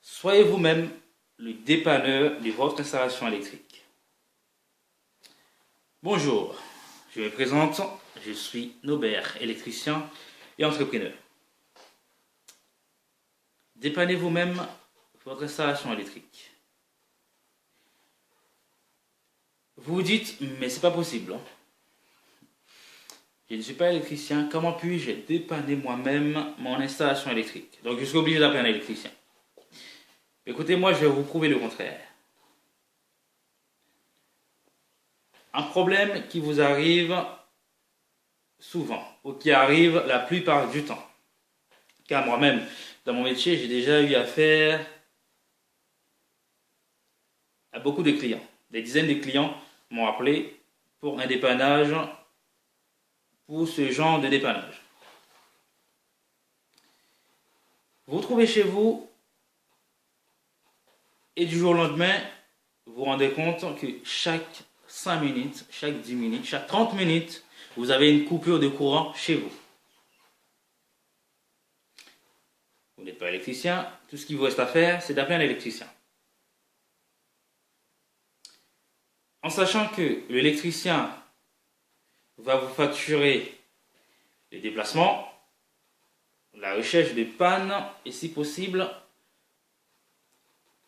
Soyez vous-même le dépanneur de votre installation électrique. Bonjour, je me présente, je suis Nobert, électricien et entrepreneur. Dépannez vous-même votre installation électrique. Vous vous dites, mais c'est pas possible. Je ne suis pas électricien, comment puis-je dépanner moi-même mon installation électrique? Donc je suis obligé d'appeler un électricien. Écoutez, moi je vais vous prouver le contraire. Un problème qui vous arrive souvent, ou qui arrive la plupart du temps. Car moi-même, dans mon métier, j'ai déjà eu affaire à beaucoup de clients. Des dizaines de clients m'ont appelé pour un dépannage, pour ce genre de dépannage. Vous vous trouvez chez vous et du jour au lendemain, vous vous rendez compte que chaque 5 minutes, chaque 10 minutes, chaque 30 minutes, vous avez une coupure de courant chez vous. Vous n'êtes pas électricien, tout ce qu'il vous reste à faire, c'est d'appeler un électricien. En sachant que l'électricien va vous facturer les déplacements, la recherche de panne et si possible,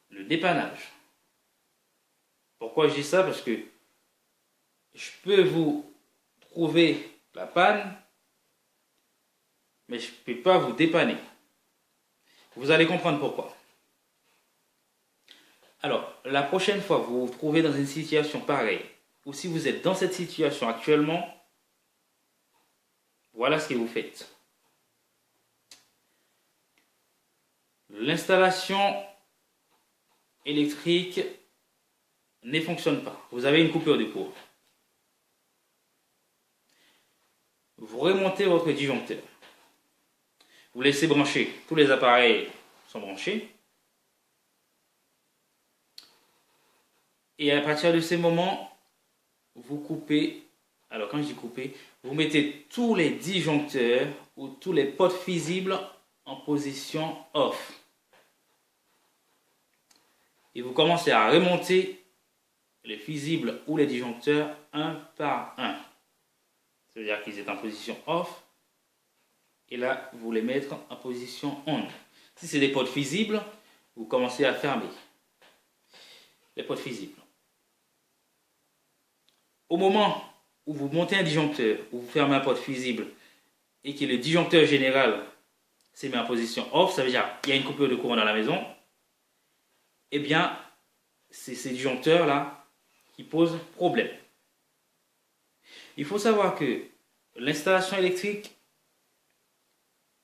le dépannage. Pourquoi je dis ça? Parce que je peux vous trouver la panne, mais je ne peux pas vous dépanner. Vous allez comprendre pourquoi. Alors, la prochaine fois que vous vous trouvez dans une situation pareille, ou si vous êtes dans cette situation actuellement, voilà ce que vous faites. L'installation électrique ne fonctionne pas. Vous avez une coupure de courant. Vous remontez votre disjoncteur. Vous laissez brancher. Tous les appareils sont branchés. Et à partir de ces moments, vous coupez. Alors quand je dis couper, vous mettez tous les disjoncteurs ou tous les potes fusibles en position off. Et vous commencez à remonter les fusibles ou les disjoncteurs un par un. C'est-à-dire qu'ils sont en position off. Et là, vous les mettre en position on. Si c'est des potes fusibles, vous commencez à fermer les potes fusibles. Au moment où vous montez un disjoncteur, ou vous fermez un pote fusible, et que le disjoncteur général s'est mis en position off, ça veut dire qu'il y a une coupure de courant dans la maison, eh bien, c'est ces disjoncteurs-là qui posent problème. Il faut savoir que l'installation électrique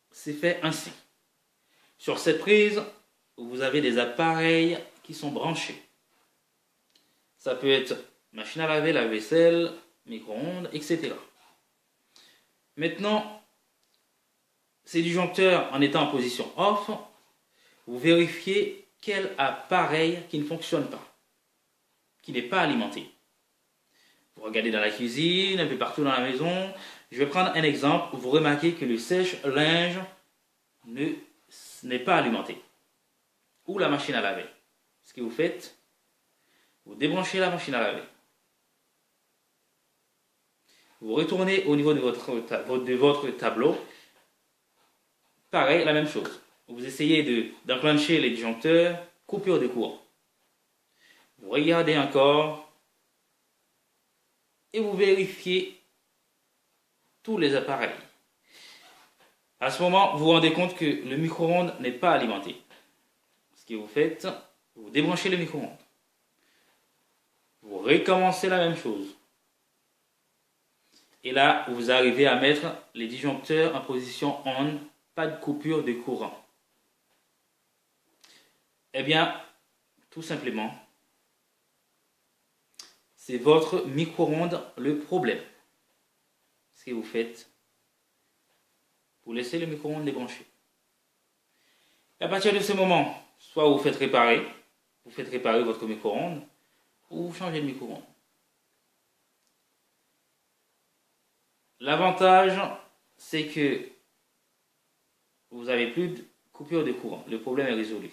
c'est fait ainsi. Sur cette prise, vous avez des appareils qui sont branchés. Ça peut être machine à laver, lave-vaisselle, micro-ondes, etc. Maintenant, ces disjoncteurs en étant en position off, vous vérifiez quel appareil qui ne fonctionne pas, qui n'est pas alimenté. Vous regardez dans la cuisine, un peu partout dans la maison. Je vais prendre un exemple. Vous remarquez que le sèche-linge n'est pas alimenté. Ou la machine à laver. Ce que vous faites, vous débranchez la machine à laver. Vous retournez au niveau de votre tableau. Pareil, la même chose. Vous essayez d'enclencher les disjoncteurs, coupure de courant. Vous regardez encore et vous vérifiez tous les appareils. À ce moment, vous vous rendez compte que le micro-ondes n'est pas alimenté. Ce que vous faites, vous débranchez le micro-ondes. Vous recommencez la même chose. Et là, vous arrivez à mettre les disjoncteurs en position on, pas de coupure de courant. Eh bien, tout simplement, c'est votre micro-ondes le problème. Ce que vous faites, vous laissez le micro-ondes débranché. Et à partir de ce moment, soit vous faites réparer votre micro-ondes, ou vous changez de micro-ondes. L'avantage, c'est que vous n'avez plus de coupure de courant. Le problème est résolu.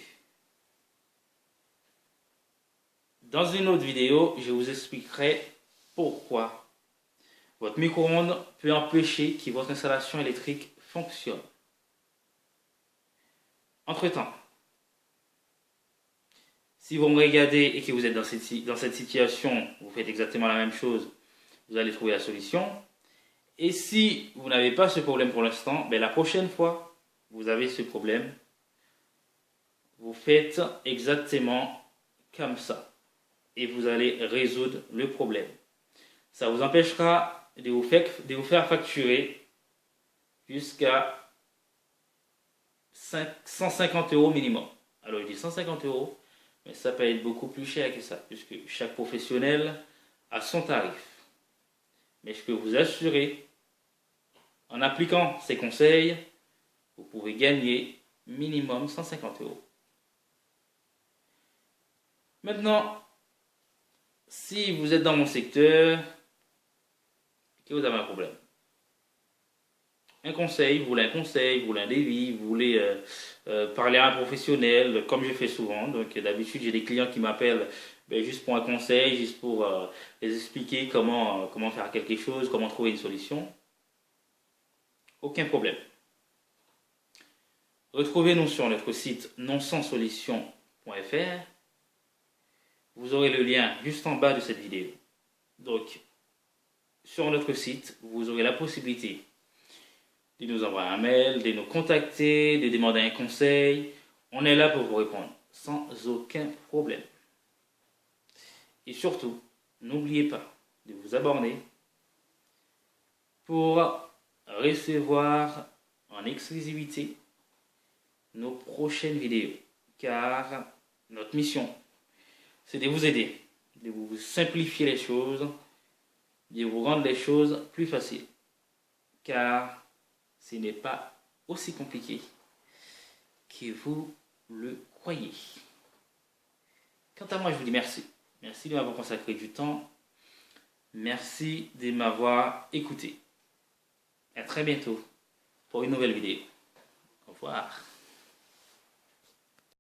Dans une autre vidéo, je vous expliquerai pourquoi votre micro-ondes peut empêcher que votre installation électrique fonctionne. Entre-temps, si vous me regardez et que vous êtes dans cette situation, vous faites exactement la même chose, vous allez trouver la solution. Et si vous n'avez pas ce problème pour l'instant, la prochaine fois, vous avez ce problème, vous faites exactement comme ça. Et vous allez résoudre le problème. Ça vous empêchera de vous faire facturer jusqu'à 150 € minimum. Alors je dis 150 €, mais ça peut être beaucoup plus cher que ça, puisque chaque professionnel a son tarif. Mais je peux vous assurer, en appliquant ces conseils, vous pouvez gagner minimum 150 €. Maintenant, si vous êtes dans mon secteur, que vous avez un problème, vous voulez un devis, vous voulez parler à un professionnel, comme je fais souvent. Donc d'habitude, j'ai des clients qui m'appellent juste pour un conseil, juste pour les expliquer comment faire quelque chose, comment trouver une solution. Aucun problème. Retrouvez-nous sur notre site nonsansolution.fr. Vous aurez le lien juste en bas de cette vidéo. Donc, sur notre site, vous aurez la possibilité de nous envoyer un mail, de nous contacter, de demander un conseil. On est là pour vous répondre sans aucun problème. Et surtout, n'oubliez pas de vous abonner pour recevoir en exclusivité nos prochaines vidéos. Car notre mission, c'est de vous aider, de vous simplifier les choses, de vous rendre les choses plus faciles. Car ce n'est pas aussi compliqué que vous le croyez. Quant à moi, je vous dis merci. Merci de m'avoir consacré du temps. Merci de m'avoir écouté. À très bientôt pour une nouvelle vidéo. Au revoir.